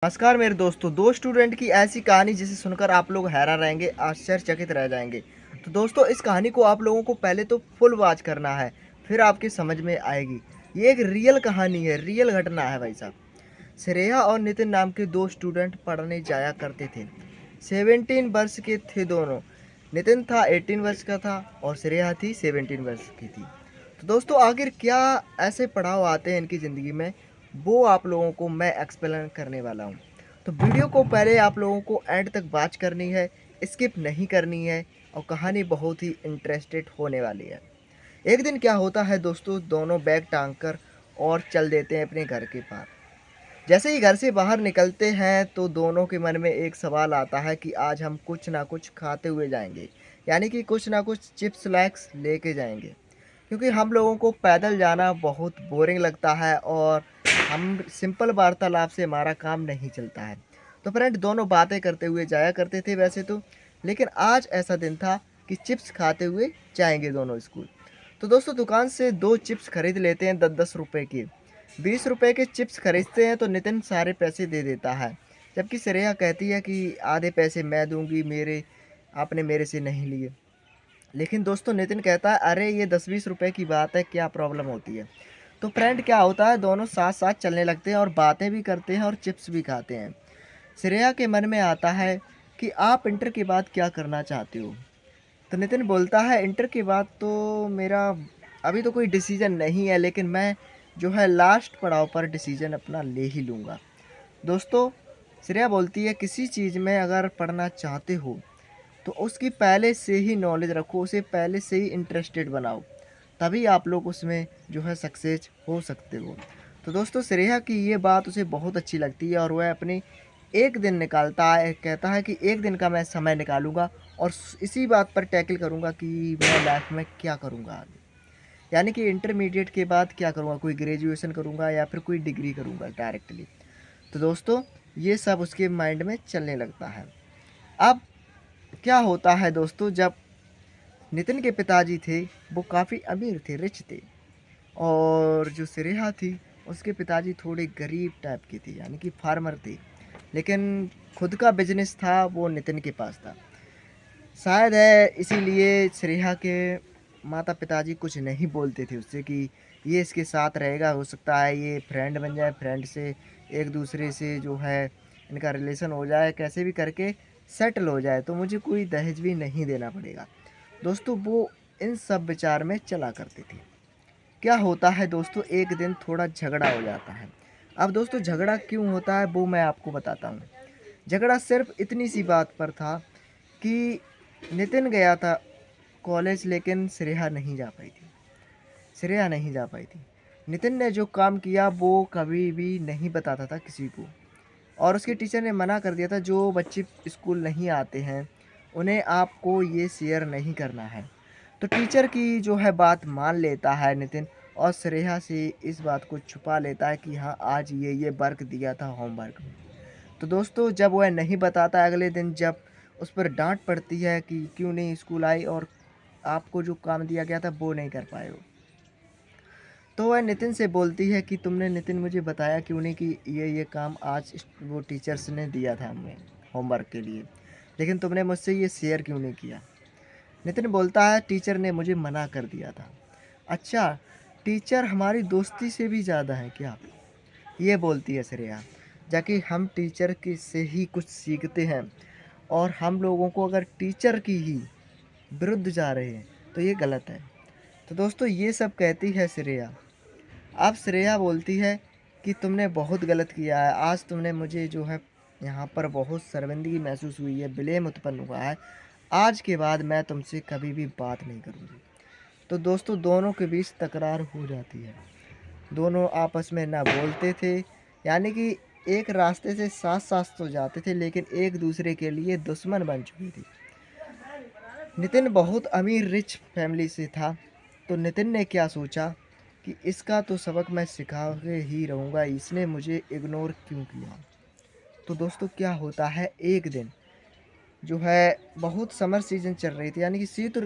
नमस्कार मेरे दोस्तों, दो स्टूडेंट की ऐसी कहानी जिसे सुनकर आप लोग हैरान रहेंगे, आश्चर्यचकित रह जाएँगे। तो दोस्तों इस कहानी को आप लोगों को पहले तो फुल वॉच करना है, फिर आपकी समझ में आएगी। ये एक रियल कहानी है, रियल घटना है भाई साहब। श्रेया और नितिन नाम के दो स्टूडेंट पढ़ने जाया करते थे। 17 वर्ष के थे दोनों। नितिन था 18 वर्ष का था और श्रेया थी 17 वर्ष की थी। तो दोस्तों आखिर क्या ऐसे पड़ाव आते हैं इनकी ज़िंदगी में, वो आप लोगों को मैं एक्सप्लेन करने वाला हूँ। तो वीडियो को पहले आप लोगों को एंड तक वॉच करनी है, स्किप नहीं करनी है और कहानी बहुत ही इंटरेस्टेड होने वाली है। एक दिन क्या होता है दोस्तों, दोनों बैग टांग कर और चल देते हैं अपने घर के पार। जैसे ही घर से बाहर निकलते हैं तो दोनों के मन में एक सवाल आता है कि आज हम कुछ ना कुछ खाते हुए जाएंगे, यानी कि कुछ ना कुछ चिप्स लैक्स लेके जाएंगे, क्योंकि हम लोगों को पैदल जाना बहुत बोरिंग लगता है और हम सिंपल वार्तालाप से हमारा काम नहीं चलता है। तो फ्रेंड दोनों बातें करते हुए जाया करते थे वैसे तो, लेकिन आज ऐसा दिन था कि चिप्स खाते हुए जाएंगे दोनों स्कूल। तो दोस्तों दुकान से दो चिप्स खरीद लेते हैं 10-10 रुपए के। 20 रुपए के चिप्स खरीदते हैं तो नितिन सारे पैसे दे देता है, जबकि श्रेया कहती है कि आधे पैसे मैं दूंगी, मेरे आपने मेरे से नहीं लिए। लेकिन दोस्तों नितिन कहता है अरे ये 10-20 रुपए की बात है, क्या प्रॉब्लम होती है। तो फ्रेंड क्या होता है, दोनों साथ साथ चलने लगते हैं और बातें भी करते हैं और चिप्स भी खाते हैं। श्रेया के मन में आता है कि आप इंटर के बाद क्या करना चाहते हो। तो नितिन बोलता है इंटर के बाद तो मेरा अभी तो कोई डिसीजन नहीं है, लेकिन मैं जो है लास्ट पड़ाव पर डिसीजन अपना ले ही लूँगा। दोस्तों श्रेया बोलती है किसी चीज़ में अगर पढ़ना चाहते हो तो उसकी पहले से ही नॉलेज रखो, उसे पहले से ही इंटरेस्टेड बनाओ, तभी आप लोग उसमें जो है सक्सेस हो सकते हो। तो दोस्तों श्रेया की ये बात उसे बहुत अच्छी लगती है और वह अपनी एक दिन निकालता है, कहता है कि एक दिन का मैं समय निकालूंगा और इसी बात पर टैकल करूंगा कि मैं लाइफ में क्या करूंगा आगे, यानी कि इंटरमीडिएट के बाद क्या करूंगा, कोई ग्रेजुएशन करूंगा या फिर कोई डिग्री करूंगा डायरेक्टली। तो दोस्तों ये सब उसके माइंड में चलने लगता है। अब क्या होता है दोस्तों, जब नितिन के पिताजी थे वो काफ़ी अमीर थे, रिच थे, और जो श्रेया थी उसके पिताजी थोड़े गरीब टाइप के थे, यानी कि फार्मर थे। लेकिन खुद का बिजनेस था वो नितिन के पास था। शायद है इसीलिए श्रेया के माता पिताजी कुछ नहीं बोलते थे उससे कि ये इसके साथ रहेगा, हो सकता है ये फ्रेंड बन जाए, फ्रेंड से एक दूसरे से जो है इनका रिलेशन हो जाए, कैसे भी करके सेटल हो जाए, तो मुझे कोई दहेज भी नहीं देना पड़ेगा। दोस्तों वो इन सब विचार में चला करते थे। क्या होता है दोस्तों, एक दिन थोड़ा झगड़ा हो जाता है। अब दोस्तों झगड़ा क्यों होता है वो मैं आपको बताता हूँ। झगड़ा सिर्फ इतनी सी बात पर था कि नितिन गया था कॉलेज, लेकिन श्रेया नहीं जा पाई थी। श्रेया नहीं जा पाई थी। नितिन ने जो काम किया वो कभी भी नहीं बताता था किसी को, और उसके टीचर ने मना कर दिया था जो बच्चे स्कूल नहीं आते हैं उन्हें आपको ये शेयर नहीं करना है। तो टीचर की जो है बात मान लेता है नितिन, और श्रेया से इस बात को छुपा लेता है कि हाँ आज ये वर्क दिया था होमवर्क। तो दोस्तों जब वह नहीं बताता, अगले दिन जब उस पर डांट पड़ती है कि क्यों नहीं स्कूल आई और आपको जो काम दिया गया था वो नहीं कर पाए हो, तो वह नितिन से बोलती है कि तुमने नितिन मुझे बताया क्यों नहीं कि ये काम आज वो टीचर्स ने दिया था हमें होमवर्क के लिए, लेकिन तुमने मुझसे ये शेयर क्यों नहीं किया। नितिन बोलता है टीचर ने मुझे मना कर दिया था। अच्छा, टीचर हमारी दोस्ती से भी ज़्यादा है क्या, ये बोलती है श्रेया। जाकि हम टीचर के से ही कुछ सीखते हैं और हम लोगों को अगर टीचर की ही विरुद्ध जा रहे हैं तो ये गलत है। तो दोस्तों ये सब कहती है श्रेया। अब श्रेया बोलती है कि तुमने बहुत गलत किया है, आज तुमने मुझे जो है यहाँ पर बहुत शर्मिंदगी महसूस हुई है, ब्लेम उत्पन्न हुआ है, आज के बाद मैं तुमसे कभी भी बात नहीं करूँगी। तो दोस्तों दोनों के बीच तकरार हो जाती है। दोनों आपस में ना बोलते थे, यानी कि एक रास्ते से साथ साथ तो जाते थे लेकिन एक दूसरे के लिए दुश्मन बन चुकी थी। नितिन बहुत अमीर रिच फैमिली से था, तो नितिन ने क्या सोचा कि इसका तो सबक मैं सिखा के ही रहूँगा, इसने मुझे इग्नोर क्यों किया। तो दोस्तों क्या होता है, एक दिन जो है बहुत समर सीजन चल रही थी, यानी कि शीत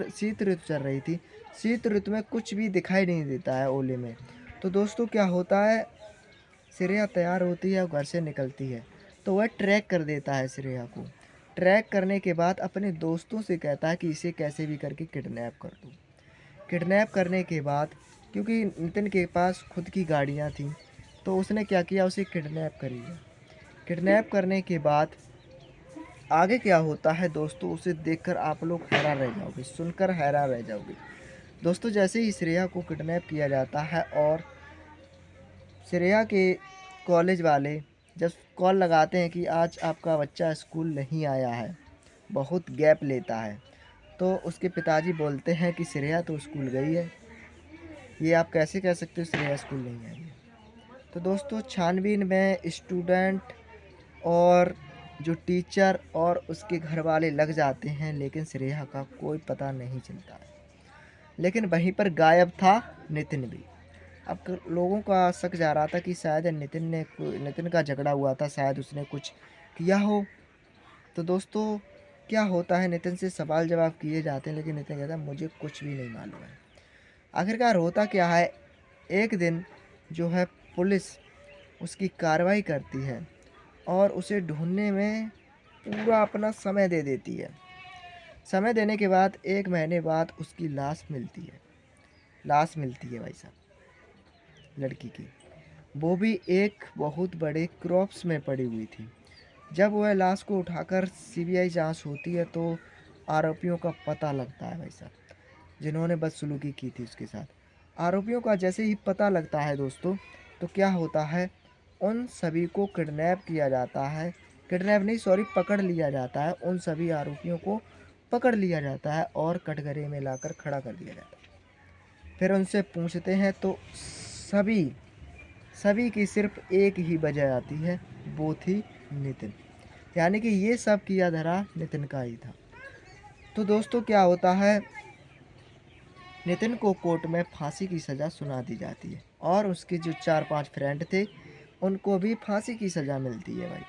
ऋतु चल रही थी। शीत ऋतु में कुछ भी दिखाई नहीं देता है ओले में। तो दोस्तों क्या होता है, श्रेया तैयार होती है और घर से निकलती है। तो वह ट्रैक कर देता है श्रेया को। ट्रैक करने के बाद अपने दोस्तों से कहता है कि इसे कैसे भी करके किडनैप कर दो। किडनैप करने के बाद क्योंकि नितिन के पास खुद की गाड़ियाँ थीं, तो उसने क्या किया, उसे किडनैप कर लिया। किडनैप करने के बाद आगे क्या होता है दोस्तों, उसे देखकर आप लोग हैरान रह जाओगे, सुनकर हैरान रह जाओगे। दोस्तों जैसे ही श्रेया को किडनैप किया जाता है और श्रेया के कॉलेज वाले जब कॉल लगाते हैं कि आज आपका बच्चा स्कूल नहीं आया है, बहुत गैप लेता है, तो उसके पिताजी बोलते हैं कि श्रेया तो स्कूल गई है। ये आप कैसे कह सकते हो श्रेया स्कूल नहीं आई है? तो दोस्तों छानबीन में स्टूडेंट और जो टीचर और उसके घर वाले लग जाते हैं, लेकिन श्रेया का कोई पता नहीं चलता है। लेकिन वहीं पर गायब था नितिन भी। अब लोगों का शक जा रहा था कि शायद नितिन का झगड़ा हुआ था, शायद उसने कुछ किया हो। तो दोस्तों क्या होता है, नितिन से सवाल जवाब किए जाते हैं, लेकिन नितिन कहता है मुझे कुछ भी नहीं मालूम है। आखिरकार होता क्या है, एक दिन जो है पुलिस उसकी कार्रवाई करती है और उसे ढूंढने में पूरा अपना समय दे देती है। समय देने के बाद 1 महीने बाद उसकी लाश मिलती है। लाश मिलती है भाई साहब लड़की की, वो भी एक बहुत बड़े क्रॉप्स में पड़ी हुई थी। जब वह लाश को उठाकर सीबीआई जांच होती है तो आरोपियों का पता लगता है भाई साहब, जिन्होंने बदसलूकी की थी उसके साथ। आरोपियों का जैसे ही पता लगता है दोस्तों, तो क्या होता है, उन सभी को किडनैप किया जाता है। किडनैप नहीं सॉरी, पकड़ लिया जाता है। उन सभी आरोपियों को पकड़ लिया जाता है और कटघरे में लाकर खड़ा कर दिया जाता है। फिर उनसे पूछते हैं तो सभी सभी की सिर्फ एक ही वजह आती है, वो थी नितिन। यानी कि ये सब किया धरा नितिन का ही था। तो दोस्तों क्या होता है, नितिन को कोर्ट में फांसी की सज़ा सुना दी जाती है और उसके जो 4-5 फ्रेंड थे उनको भी फांसी की सज़ा मिलती है भाई।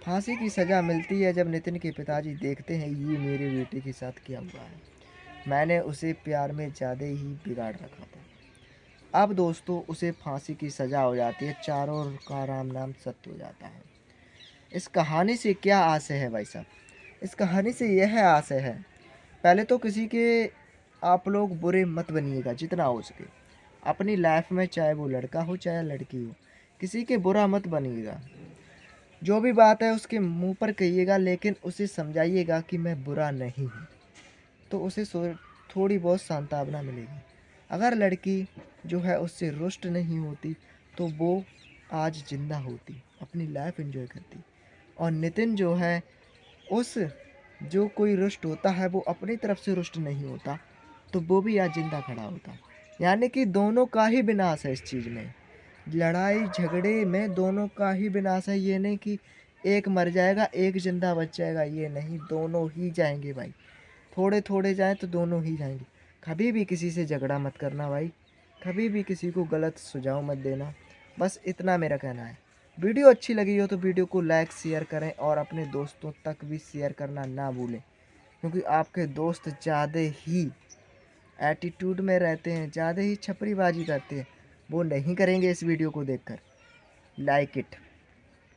फांसी की सज़ा मिलती है जब नितिन के पिताजी देखते हैं ये मेरे बेटे के साथ क्या हुआ है, मैंने उसे प्यार में ज़्यादा ही बिगाड़ रखा था। अब दोस्तों उसे फांसी की सज़ा हो जाती है, चारों का राम नाम सत्य हो जाता है। इस कहानी से क्या आशय है भाई साहब, इस कहानी से यह आशय है, पहले तो किसी के आप लोग बुरे मत बनिएगा जितना हो सके अपनी लाइफ में, चाहे वो लड़का हो चाहे लड़की हो, किसी के बुरा मत बनिएगा। जो भी बात है उसके मुंह पर कहिएगा, लेकिन उसे समझाइएगा कि मैं बुरा नहीं हूँ, तो उसे थोड़ी बहुत सांत्वना मिलेगी। अगर लड़की जो है उससे रुष्ट नहीं होती तो वो आज ज़िंदा होती, अपनी लाइफ एंजॉय करती। और नितिन जो है उस जो कोई रुष्ट होता है वो अपनी तरफ से रुष्ट नहीं होता, तो वो भी आज जिंदा खड़ा होता। यानी कि दोनों का ही विनाश है इस चीज़ में, लड़ाई झगड़े में दोनों का ही विनाश है। ये नहीं कि एक मर जाएगा एक जिंदा बच जाएगा, ये नहीं, दोनों ही जाएंगे भाई। थोड़े थोड़े जाएं तो दोनों ही जाएंगे। कभी भी किसी से झगड़ा मत करना भाई, कभी भी किसी को गलत सुझाव मत देना, बस इतना मेरा कहना है। वीडियो अच्छी लगी हो तो वीडियो को लाइक शेयर करें और अपने दोस्तों तक भी शेयर करना ना भूलें, क्योंकि आपके दोस्त ज़्यादा ही एटीट्यूड में रहते हैं, ज़्यादा ही छपरीबाजी करते हैं, वो नहीं करेंगे इस वीडियो को देखकर। Like it.